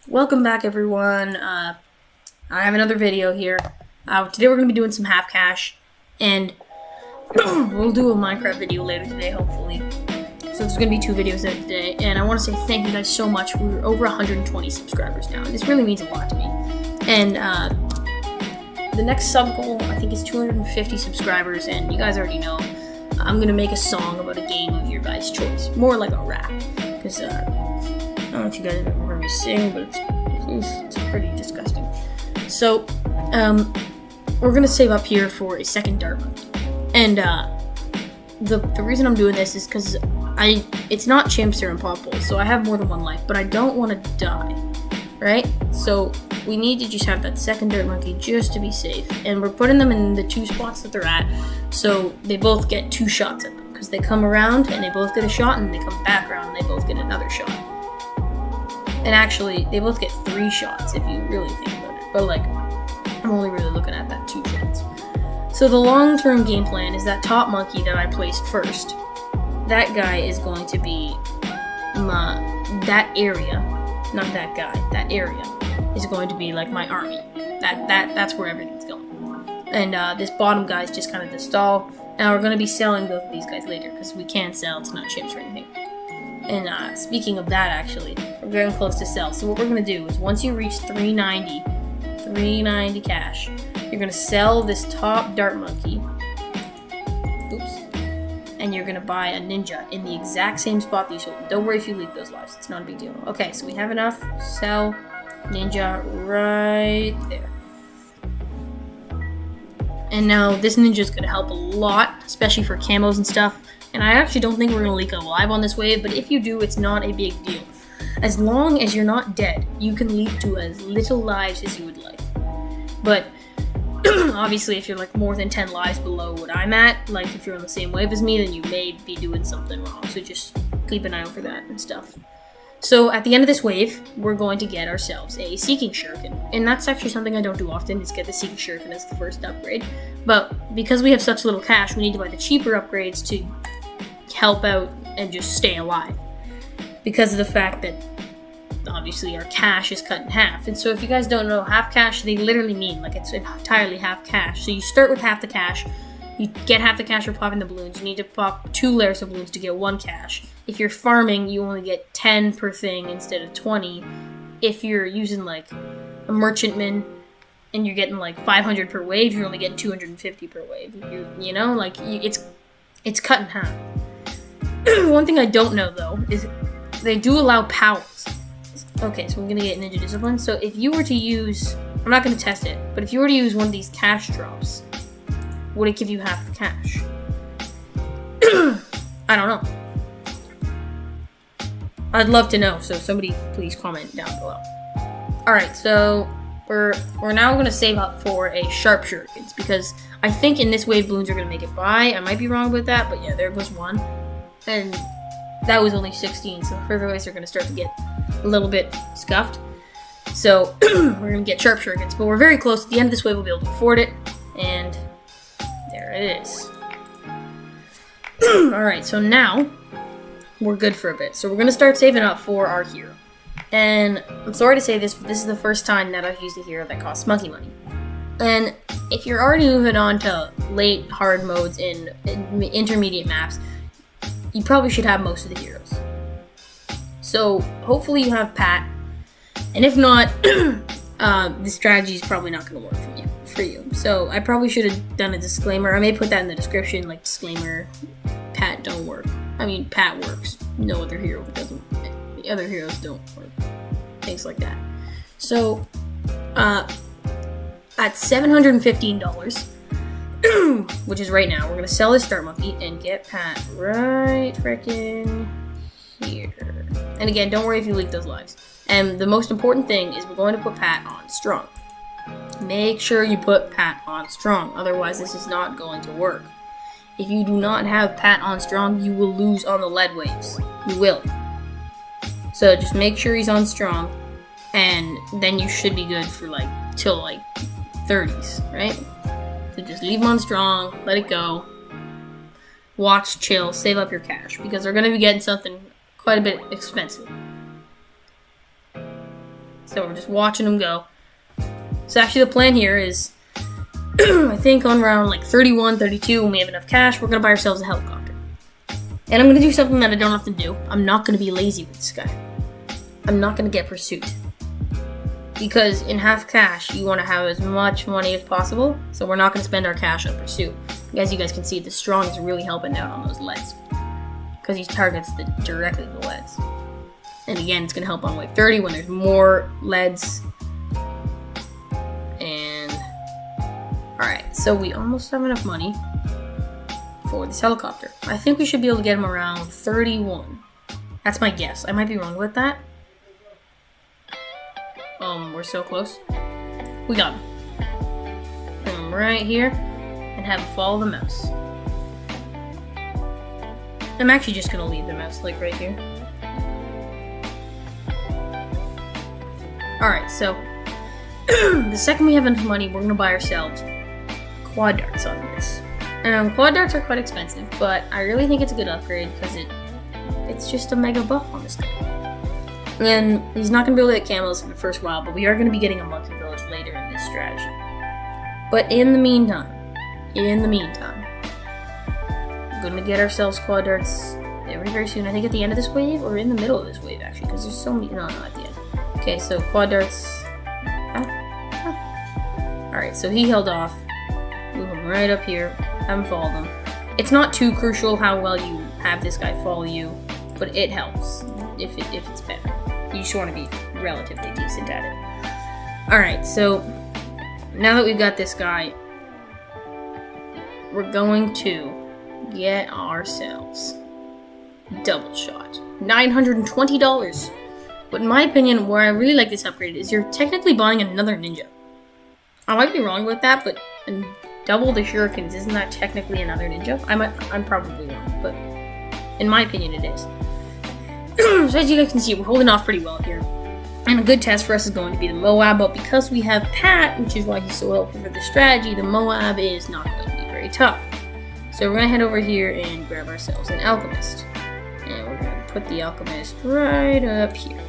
Welcome back, everyone. I have another video here. Today we're going to be doing some half cash, and we'll do a Minecraft video later today, hopefully. So there's going to be 2 videos out today, and I want to say thank you guys so much. We're over 120 subscribers now, and this really means a lot to me. And the next sub goal, I think, is 250 subscribers, and you guys already know I'm going to make a song about a game of your guys' choice. More like a rap, because I don't know if you guys ever heard me sing, but it's pretty disgusting. So, we're gonna save up here for a second dart monkey. And, the reason I'm doing this is because it's not chimps or impossible, so I have more than one life, but I don't want to die, right? So, we need to just have that second dart monkey just to be safe. And we're putting them in the 2 spots that they're at, so they both get 2 shots at them. Because they come around, and they both get a shot, and they come back around, and they both get another shot. And actually, they both get 3 shots if you really think about it. But, like, I'm only really looking at that 2 shots. So the long-term game plan is that top monkey that I placed first. That guy is going to be that area. Not that guy. That area is going to be, like, my army. That's where everything's going. And this bottom guy is just kind of the stall. And we're going to be selling both of these guys later because we can't sell. It's not chimps or anything. And speaking of that, actually, we're getting close to sell. So what we're going to do is once you reach 390 cash, you're going to sell this top dart monkey. Oops. And you're going to buy a ninja in the exact same spot that you sold. Don't worry if you leak those lives. It's not a big deal. Okay, so we have enough. Sell ninja right there. And now this ninja is going to help a lot, especially for camos and stuff. And I actually don't think we're going to leak a live on this wave, but if you do, it's not a big deal. As long as you're not dead, you can leak to as little lives as you would like. But obviously, if you're like more than 10 lives below what I'm at, like if you're on the same wave as me, then you may be doing something wrong. So just keep an eye out for that and stuff. So at the end of this wave, we're going to get ourselves a Seeking Shuriken. And that's actually something I don't do often, is get the Seeking Shuriken as the first upgrade. But because we have such little cash, we need to buy the cheaper upgrades to help out and just stay alive. Because of the fact that, obviously, our cash is cut in half. And so if you guys don't know, half cash, they literally mean, like, it's entirely half cash. So you start with half the cash. You get half the cash for popping the balloons. You need to pop 2 layers of balloons to get 1 cash. If you're farming, you only get 10 per thing instead of 20. If you're using, like, a merchantman and you're getting, like, 500 per wave, you're only getting 250 per wave. You know, like, it's cut in half. One thing I don't know, though, is they do allow powers. Okay, so I'm going to get Ninja Discipline. So if you were to use, I'm not going to test it, but if you were to use one of these cash drops, would it give you half the cash? I don't know. I'd love to know, so somebody please comment down below. Alright, so we're now going to save up for a Sharp Shurikens, because I think in this wave balloons are going to make it by. I might be wrong about that, but yeah, there goes 1. And that was only 16, so further ways are going to start to get a little bit scuffed. So we're going to get Sharp Shurikens, but we're very close. At the end of this wave, we'll be able to afford it. And there it is. Alright, so now we're good for a bit. So we're going to start saving up for our hero. And I'm sorry to say this, but this is the first time that I've used a hero that costs monkey money. And if you're already moving on to late hard modes in intermediate maps, you probably should have most of the heroes. So hopefully you have Pat, and if not, the strategy is probably not going to work for you. So I probably should have done a disclaimer. I may put that in the description, like disclaimer: Pat don't work. I mean, Pat works. No other hero doesn't. The other heroes don't work. Things like that. So at $715. Which is right now, we're going to sell this Dart Monkey and get Pat right frickin' here. And again, don't worry if you leak those lives. And the most important thing is we're going to put Pat on Strong. Make sure you put Pat on Strong, otherwise this is not going to work. If you do not have Pat on Strong, you will lose on the lead waves. You will. So just make sure he's on Strong, and then you should be good for till 30s, right? So just leave him on Strong, let it go, watch, chill, save up your cash, because they're going to be getting something quite a bit expensive. So we're just watching them go. So actually the plan here is, I think on round like 31, 32, when we have enough cash, we're going to buy ourselves a helicopter. And I'm going to do something that I don't often do. I'm not going to be lazy with this guy. I'm not going to get pursuit. Because in half cash, you want to have as much money as possible. So we're not going to spend our cash on pursuit. As you guys can see, the strong is really helping out on those leads. Because he targets directly the leads. And again, it's going to help on wave 30 when there's more leads. And alright, so we almost have enough money for this helicopter. I think we should be able to get him around 31. That's my guess. I might be wrong with that. We're so close. We got him. Put him right here and have him follow the mouse. I'm actually just gonna leave the mouse like right here. Alright, so the second we have enough money, we're gonna buy ourselves quad darts on this. Quad darts are quite expensive, but I really think it's a good upgrade because it's just a mega buff on this guy. And he's not going to be able to get camos for the first while, but we are going to be getting a monkey village later in this strategy. But in the meantime, we're going to get ourselves quad darts very soon. I think at the end of this wave, or in the middle of this wave actually, because there's so many, no, at the end. Okay, so quad darts. Alright, so he held off. Move him right up here. Have him follow them. It's not too crucial how well you have this guy follow you, but it helps if it's better. You just want to be relatively decent at it. Alright, so now that we've got this guy, we're going to get ourselves double shot. $920. But in my opinion, where I really like this upgrade is you're technically buying another ninja. I might be wrong with that, but double the shurikens, isn't that technically another ninja? I'm probably wrong, but in my opinion it is. So as you guys can see, we're holding off pretty well here. And a good test for us is going to be the Moab, but because we have Pat, which is why he's so helpful for the strategy, the Moab is not going to be very tough. So we're going to head over here and grab ourselves an Alchemist. And we're going to put the Alchemist right up here.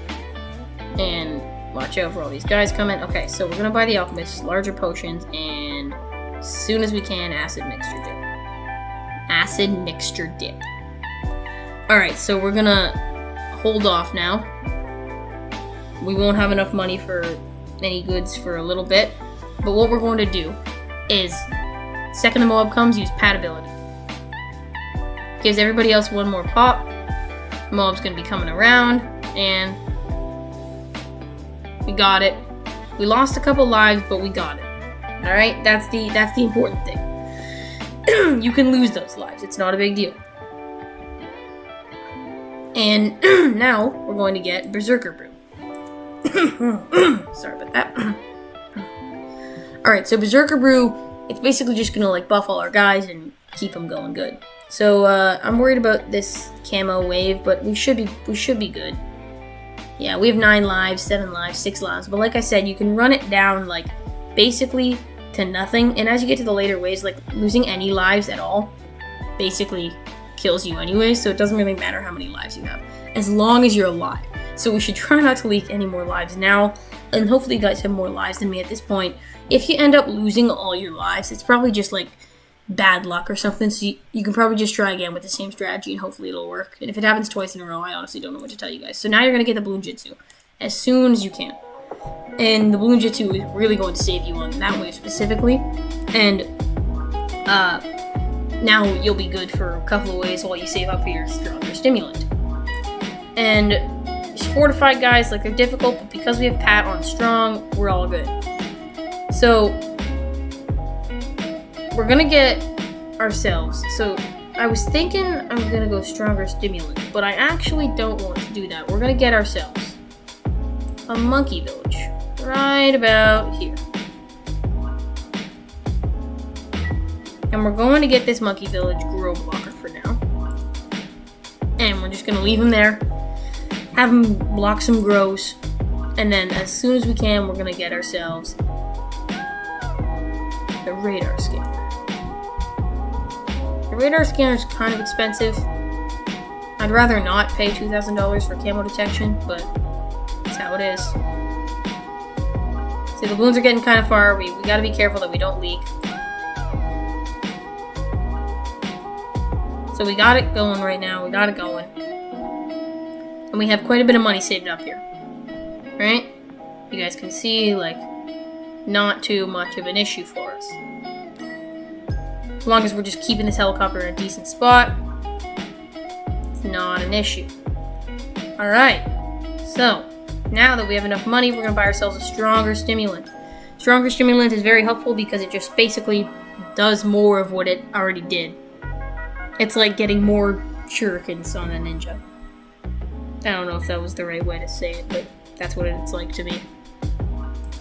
And watch out for all these guys coming. Okay, so we're going to buy the Alchemist, larger potions, and as soon as we can, acid mixture dip. Acid mixture dip. Alright, so we're going to hold off now. We won't have enough money for any goods for a little bit, but what we're going to do is, second the Moab comes, use Pat ability. Gives everybody else one more pop. Moab's going to be coming around, and we got it. We lost a couple lives, but we got it. Alright, that's the important thing. You can lose those lives, it's not a big deal. And now we're going to get Berserker Brew. Sorry about that. Alright, so Berserker Brew, it's basically just gonna like buff all our guys and keep them going good. So I'm worried about this camo wave, but we should be good. Yeah, we have 9 lives, 7 lives, 6 lives, but like I said, you can run it down like basically to nothing, and as you get to the later waves, like losing any lives at all basically kills you anyway, so it doesn't really matter how many lives you have, as long as you're alive. So we should try not to leak any more lives now, and hopefully you guys have more lives than me at this point. If you end up losing all your lives, it's probably just like bad luck or something, so you can probably just try again with the same strategy and hopefully it'll work. And if it happens twice in a row, I honestly don't know what to tell you guys. So now you're going to get the Balloon Jitsu as soon as you can. And the Balloon Jitsu is really going to save you on that wave specifically. And now you'll be good for a couple of ways while you save up for your stronger stimulant. And these fortified guys, like, they're difficult, but because we have Pat on strong, we're all good. So we're gonna get ourselves. So I was thinking I'm gonna go stronger stimulant, but I actually don't want to do that. We're gonna get ourselves a monkey village right about here. And we're going to get this monkey village grow blocker for now. And we're just going to leave him there. Have him block some grows. And then as soon as we can, we're going to get ourselves the radar scanner. The radar scanner is kind of expensive. I'd rather not pay $2,000 for camo detection, but that's how it is. See, the balloons are getting kind of far. We gotta be careful that we don't leak. So we got it going right now. We got it going. And we have quite a bit of money saved up here. Right? You guys can see, like, not too much of an issue for us. As long as we're just keeping this helicopter in a decent spot, it's not an issue. Alright. So, now that we have enough money, we're going to buy ourselves a stronger stimulant. Stronger stimulant is very helpful because it just basically does more of what it already did. It's like getting more shurikens on a ninja. I don't know if that was the right way to say it, but that's what it's like to me.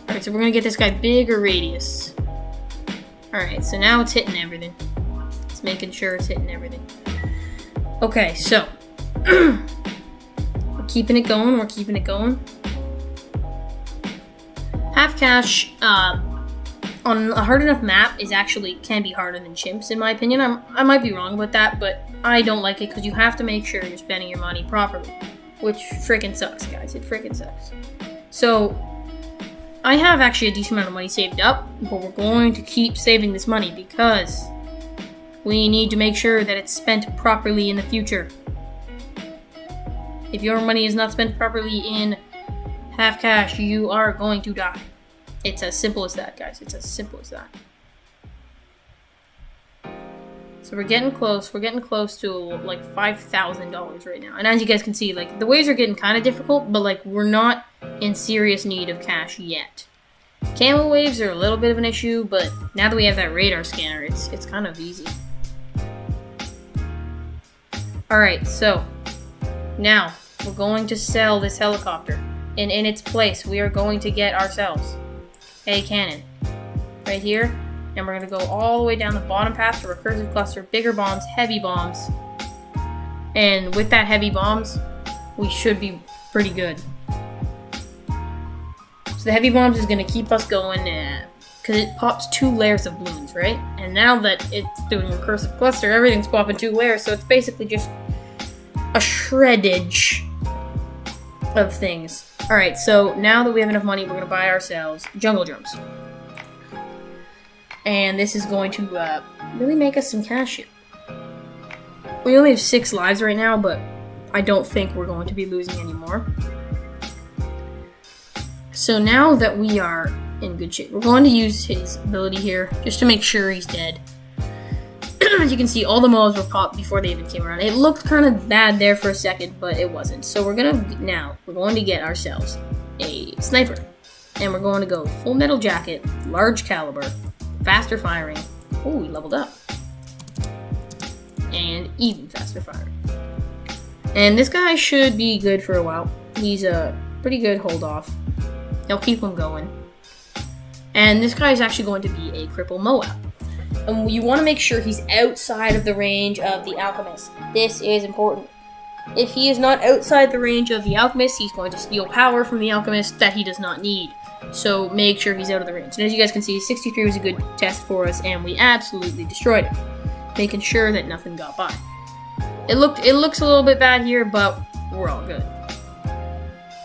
Alright, so we're going to get this guy bigger radius. Alright, so now it's hitting everything. It's making sure it's hitting everything. Okay, so we're keeping it going. We're keeping it going. Half cash on a hard enough map can be harder than chimps, in my opinion. I might be wrong about that, but I don't like it because you have to make sure you're spending your money properly, which freaking sucks, guys. It freaking sucks. So I have actually a decent amount of money saved up, but we're going to keep saving this money because we need to make sure that it's spent properly in the future. If your money is not spent properly in half cash, you are going to die. It's as simple as that, guys. It's as simple as that. So we're getting close. We're getting close to like $5,000 right now. And as you guys can see, like the waves are getting kind of difficult, but like we're not in serious need of cash yet. Camel waves are a little bit of an issue, but now that we have that radar scanner, it's kind of easy. Alright, so now we're going to sell this helicopter. And in its place, we are going to get ourselves a cannon. Right here. And we're going to go all the way down the bottom path to recursive cluster, bigger bombs, heavy bombs. And with that heavy bombs, we should be pretty good. So the heavy bombs is going to keep us going because it pops 2 layers of balloons, right? And now that it's doing recursive cluster, everything's popping 2 layers, so it's basically just a shreddage of things. Alright, so now that we have enough money, we're going to buy ourselves jungle drums. And this is going to really make us some cash here. We only have 6 lives right now, but I don't think we're going to be losing anymore. So now that we are in good shape, we're going to use his ability here just to make sure he's dead. As you can see, all the mobs were popped before they even came around. It looked kind of bad there for a second, but it wasn't. So we're going to get ourselves a sniper. And we're going to go full metal jacket, large caliber, faster firing. Oh, we leveled up. And even faster firing. And this guy should be good for a while. He's a pretty good hold off. He'll keep him going. And this guy is actually going to be a cripple Moab. And you want to make sure he's outside of the range of the Alchemist. This is important. If he is not outside the range of the Alchemist, he's going to steal power from the Alchemist that he does not need. So make sure he's out of the range. And as you guys can see, 63 was a good test for us, and we absolutely destroyed it, making sure that nothing got by. It looks a little bit bad here, but we're all good.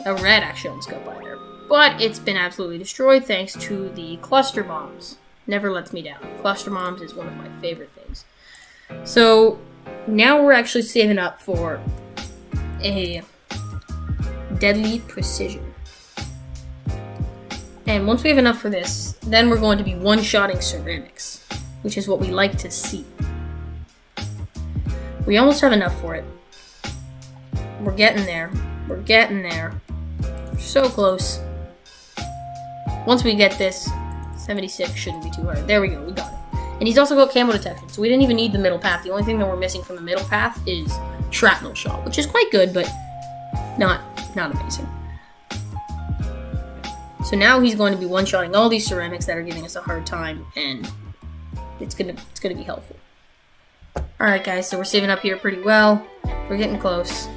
A red actually almost got by there, but it's been absolutely destroyed thanks to the cluster bombs. Never lets me down. Cluster bombs is one of my favorite things. So now we're actually saving up for a deadly precision. And once we have enough for this, then we're going to be one-shotting ceramics, which is what we like to see. We almost have enough for it. We're getting there. We're getting there. We're so close. Once we get this, 76 shouldn't be too hard. There we go, we got it. And he's also got camo detection, so we didn't even need the middle path. The only thing that we're missing from the middle path is shrapnel shot, which is quite good, but not amazing. So now he's going to be one-shotting all these ceramics that are giving us a hard time, and it's gonna be helpful. Alright guys, so we're saving up here pretty well. We're getting close.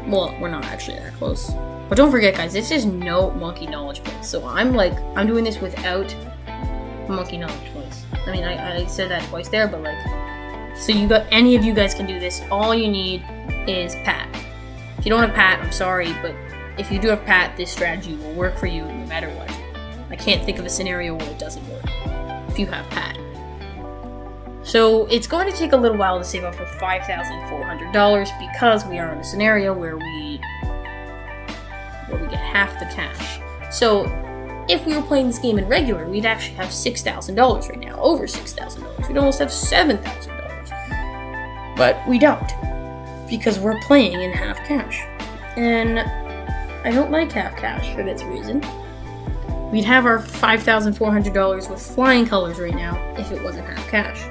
Well, we're not actually that close. But don't forget guys, this is no monkey knowledge points. So I'm doing this without monkey knowledge points. I mean, I said that twice there, but so any of you guys can do this. All you need is Pat. If you don't have Pat, I'm sorry, but if you do have Pat, this strategy will work for you no matter what. I can't think of a scenario where it doesn't work if you have Pat. So it's going to take a little while to save up for $5,400 because we are in a scenario where we get half the cash. So if we were playing this game in regular, we'd actually have $6,000 right now, over $6,000. We'd almost have $7,000. But we don't, because we're playing in half cash. And I don't like half cash for this reason. We'd have our $5,400 with flying colors right now if it wasn't half cash.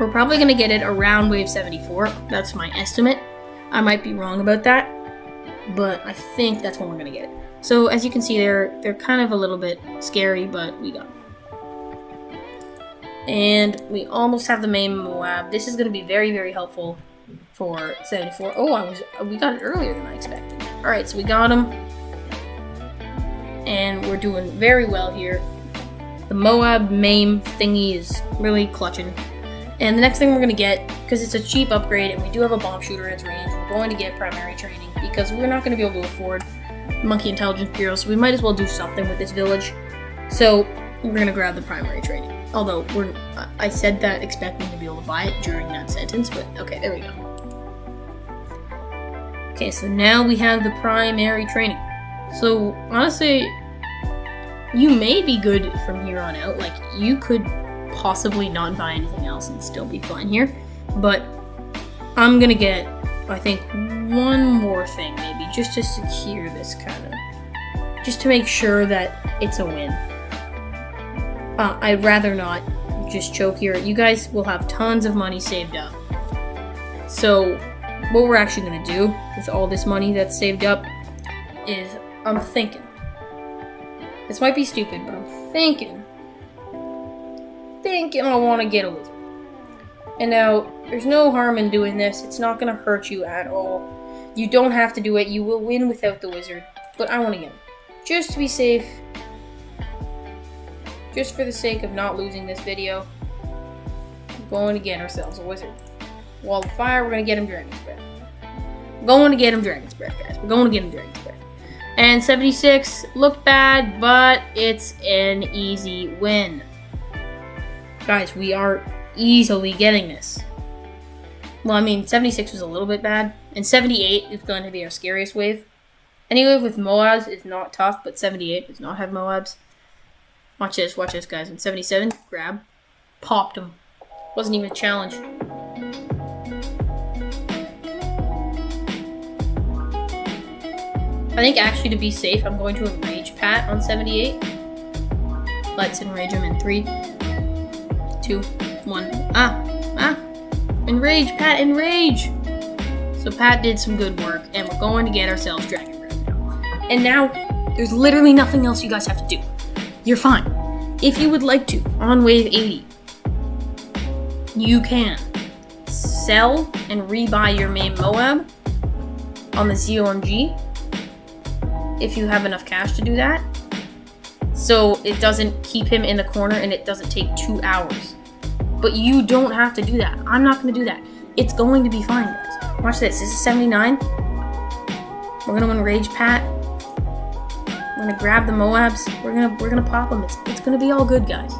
We're probably going to get it around wave 74. That's my estimate. I might be wrong about that, but I think that's when we're going to get it. So as you can see, they're kind of a little bit scary, but we got them. And we almost have the main Moab. This is going to be very, very helpful for 74. Oh, we got it earlier than I expected. All right, so we got them, and we're doing very well here. The Moab main thingy is really clutching. And the next thing we're going to get, because it's a cheap upgrade and we do have a bomb shooter in its range, we're going to get primary training because we're not going to be able to afford Monkey Intelligence Bureau, so we might as well do something with this village. So we're going to grab the primary training. Although, I said that expecting to be able to buy it during that sentence, but okay, there we go. Okay, so now we have the primary training. So, honestly, you may be good from here on out. Like, you could possibly not buy anything else and still be fine here. But I'm gonna get, I think, one more thing maybe, just to secure this kind of, just to make sure that it's a win. I'd rather not just choke here. You guys will have tons of money saved up. So what we're actually gonna do with all this money that's saved up is, I'm thinking, this might be stupid, but I'm thinking I want to get a wizard. And now, there's no harm in doing this. It's not going to hurt you at all. You don't have to do it. You will win without the wizard. But I want to get him. Just to be safe. Just for the sake of not losing this video. We're going to get ourselves a wizard. Wall of Fire, we're going to get him Dragon's Breath. We're going to get him Dragon's Breath, guys. We're going to get him Dragon's Breath. And 76 looked bad, but it's an easy win. Guys, we are easily getting this. Well, I mean, 76 was a little bit bad, and 78 is going to be our scariest wave. Any wave with Moabs is not tough, but 78 does not have Moabs. Watch this, guys. In 77, grab, popped him. Wasn't even a challenge. I think actually to be safe, I'm going to enrage Pat on 78. Let's enrage him in 3, 2, 1. Enrage, Pat, enrage! So Pat did some good work, and we're going to get ourselves Dragon Breath now. And now, there's literally nothing else you guys have to do. You're fine. If you would like to, on wave 80, you can sell and rebuy your main Moab on the ZOMG if you have enough cash to do that. So it doesn't keep him in the corner and it doesn't take 2 hours. But you don't have to do that. I'm not going to do that. It's going to be fine, guys. Watch this. This is 79. We're going to enrage Pat. We're going to grab the Moabs. We're gonna pop them. It's going to be all good, guys.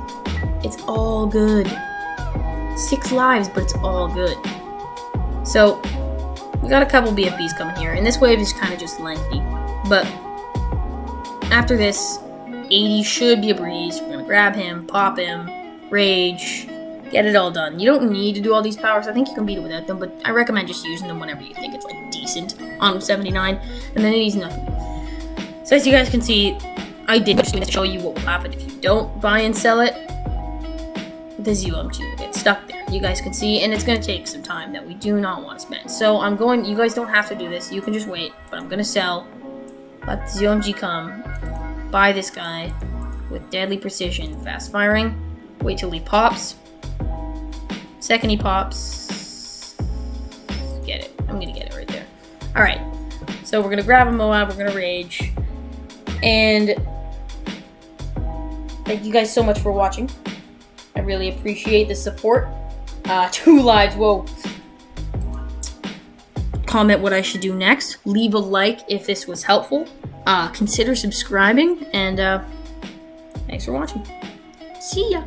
It's all good. 6 lives, but it's all good. So, we got a couple BFBs coming here. And this wave is kind of just lengthy. But after this, 80 should be a breeze. We're going to grab him, pop him, rage, get it all done. You don't need to do all these powers. I think you can beat it without them, but I recommend just using them whenever you think it's like decent on 79, and then it needs nothing. So as you guys can see, I did just show you what will happen if you don't buy and sell it. The ZOMG will get stuck there. You guys can see, and it's going to take some time that we do not want to spend. So you guys don't have to do this. You can just wait, but I'm going to sell. Let the ZOMG come. Buy this guy with deadly precision, fast firing. Wait till he pops. Second he pops. Get it. I'm gonna get it right there. Alright. So we're gonna grab a Moab, we're gonna rage. And thank you guys so much for watching. I really appreciate the support. 2 lives, whoa. comment what I should do next. Leave a like if this was helpful. Consider subscribing, and thanks for watching. See ya.